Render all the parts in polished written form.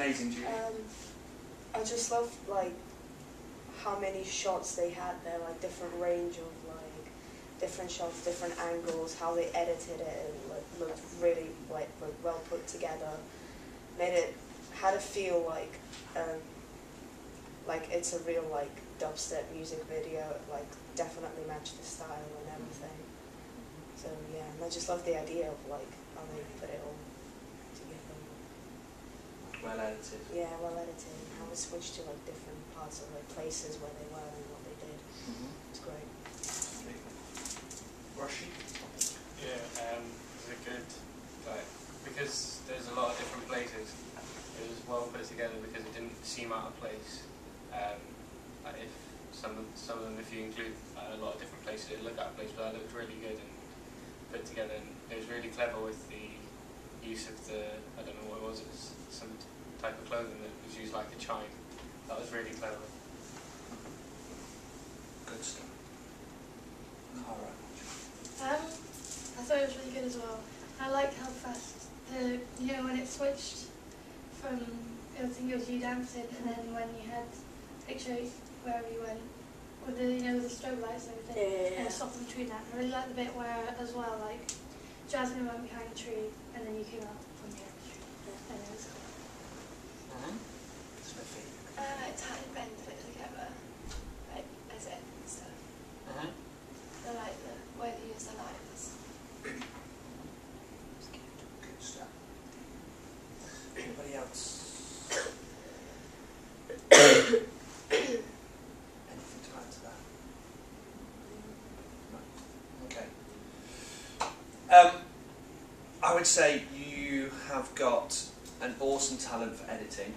amazing, Julie? I just love like how many shots they had there, like different range of like different shots, different angles, how they edited it, and like, looked really like well put together. Had a feel like it's a real like dubstep music video. Like definitely matched the style and everything. So yeah, and I just love the idea of like how they put it all together. Well edited. Yeah, well edited, and how it switched to like different parts of like places where they were and what they did. It's great. Rushy? Yeah, is it good? Like, because there's a lot of different places, it was well put together because it didn't seem out of place. Like if some of them, if you include a lot of different places, it looked out of place, but that looked really good and put together. And it was really clever with the use of the, I don't know what it was some type of clothing that was used like a chime. That was really clever. Good stuff. Cara. I thought it was really good as well. I liked how fast when it switched from, I think it was you dancing, and then when you had pictures wherever you went with the strobe lights and everything, and it stopped in between that. I really liked the bit where as well, like Jasmine went behind a tree and then you came out from the edge. And it was cool. Smithy. It's how it bends it together, like as it and stuff. I like the way they use the lights. Good stuff. Anybody else? Anything to add to that? No. Okay. I would say you have got an awesome talent for editing.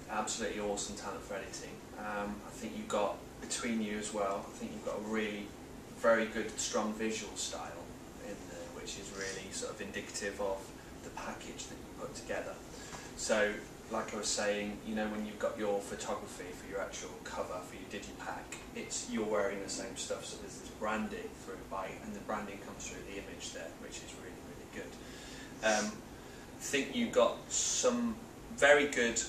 Absolutely awesome talent for editing. I think you've got, between you as well, I think you've got a really very good, strong visual style in there, which is really sort of indicative of the package that you put together. So, like I was saying, when you've got your photography for your actual cover, for your digipack, you're wearing the same stuff, so there's this branding and the branding comes through the image there, which is really, really good. I think you got some very good,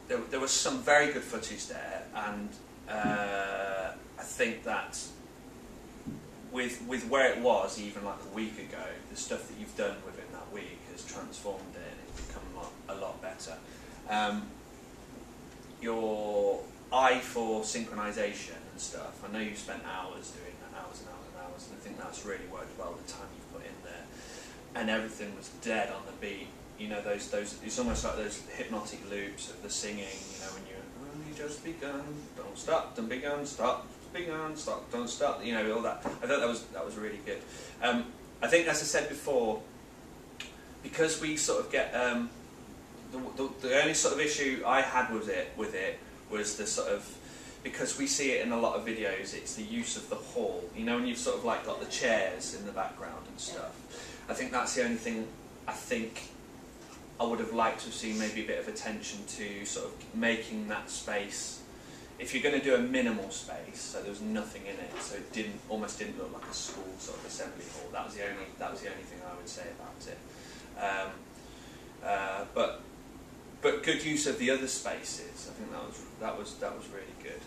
there was some very good footage there, and I think that with where it was even like a week ago, the stuff that you've done within that week has transformed it and it's become a lot better. Your eye for synchronization and stuff, I know you spent hours doing that, hours and hours and hours, and I think that's really worked well, the time you've put in there. And everything was dead on the beat. Those it's almost like those hypnotic loops of the singing, when you're only just begun, don't stop, don't begun, stop, begun, stop, don't stop, all that. I thought that was really good. I think, as I said before, because we sort of get the only sort of issue I had with it was the sort of, because we see it in a lot of videos, it's the use of the hall. When you've sort of like got the chairs in the background and stuff. I think that's the only thing I think I would have liked to have seen maybe a bit of attention to, sort of making that space. If you're going to do a minimal space, so there was nothing in it, so it almost didn't look like a school sort of assembly hall. That was the only thing I would say about it. But good use of the other spaces. I think that was really good.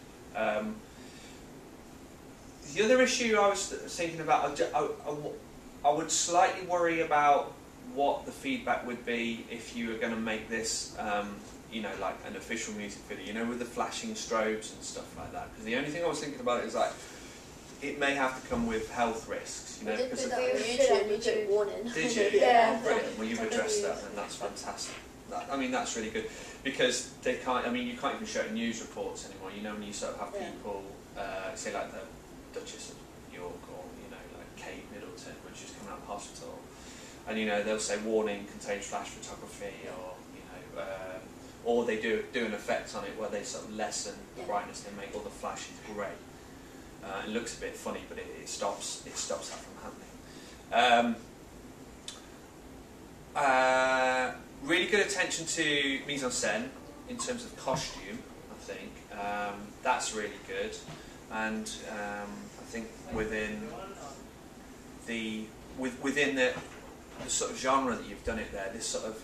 The other issue I was thinking about, I would slightly worry about what the feedback would be if you were going to make this, like an official music video, with the flashing strobes and stuff like that. Because the only thing I was thinking about is like, it may have to come with health risks, We did because put that on YouTube warning. Did you? Yeah. Oh, brilliant. Well, you've addressed that, and that's fantastic. That's really good, because they can't. You can't even show it in news reports anymore. When you sort of have people, say like the Duchess of York, or like Kate Middleton, when she's coming out of hospital, and they'll say warning, contains flash photography, or they do an effect on it where they sort of lessen the brightness, they make all the flashes grey. It looks a bit funny, but it stops that from happening. Really good attention to mise en scène in terms of costume, I think. That's really good, and I think within the sort of genre that you've done it there, this sort of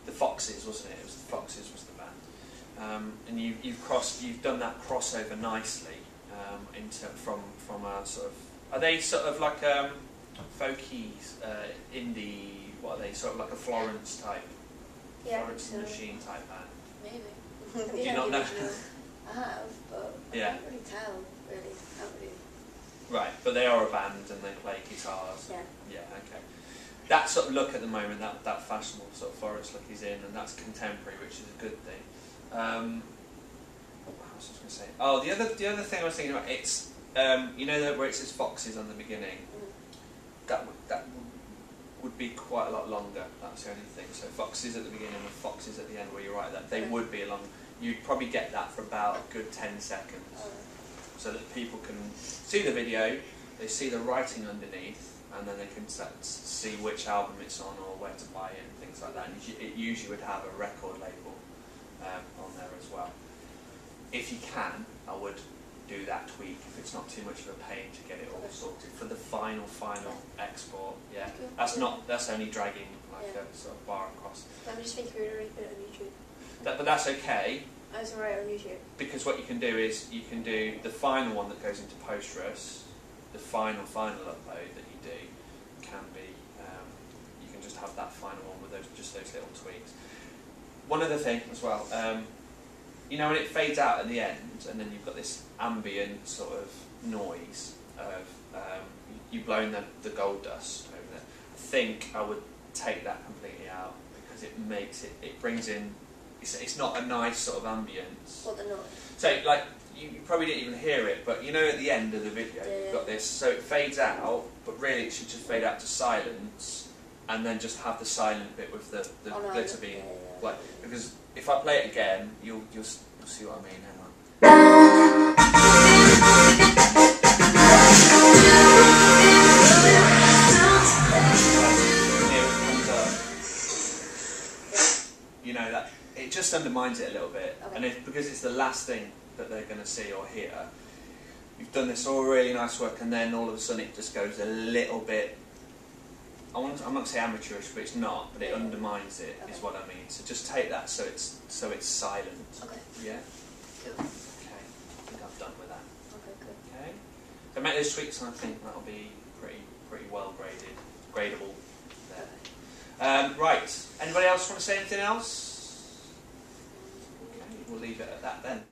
the Foxes, wasn't it? It was the Foxes was the band, and you've done that crossover nicely into from a sort of, are they sort of like folky indie? What are they, sort of like a Florence type? Yeah, Florence and the Machine type band. maybe. Do you not know? I have, but Yeah. I can't really tell, really. Can't really. Right, but they are a band and they play guitars. Yeah. Yeah, okay. That sort of look at the moment, that fashionable sort of Florence look is in, and that's contemporary, which is a good thing. What else was I going to say? Oh, the other thing I was thinking about, it's you know where it says Foxes on the beginning. That would be quite a lot longer. That's the only thing. So Foxes at the beginning and Foxes at the end, where you write that, they would be along. You'd probably get that for about a good 10 seconds, so that people can see the video, they see the writing underneath, and then they can see which album it's on or where to buy it and things like that. And it usually would have a record label on there as well. If you can, I would do that tweak if it's not too much of a pain to get it all sorted for the final export. Yeah, that's only dragging like a sort of bar across. I'm just thinking we'd already put it on YouTube. But that's okay. That's alright on YouTube. Because what you can do is you can do the final one that goes into Postgres, the final upload that you do can be, you can just have that final one with those little tweaks. One other thing as well, you know when it fades out at the end and then you've got this ambient sort of noise of you've blown the gold dust over there. I think I would take that completely out because it brings in, it's not a nice sort of ambience. What the noise? So, like, you probably didn't even hear it, but you know at the end of the video you've got this, so it fades out, but really it should just fade out to silence, and then just have the silent bit with the glitter being, like, because if I play it again, you'll see what I mean, hang on. Here it comes up. You know, that it just undermines it a little bit, and because it's the last thing that they're going to see or hear, you've done this all really nice work, and then all of a sudden it just goes a little bit, I'm not going to say amateurish, but it's not, but it undermines it, is what I mean. So just take that so it's silent. Okay. Yeah? Cool. Okay, I think I'm done with that. Okay, good. Okay? So make those tweaks and I think that'll be pretty well gradable there. Right, anybody else want to say anything else? Okay, we'll leave it at that then.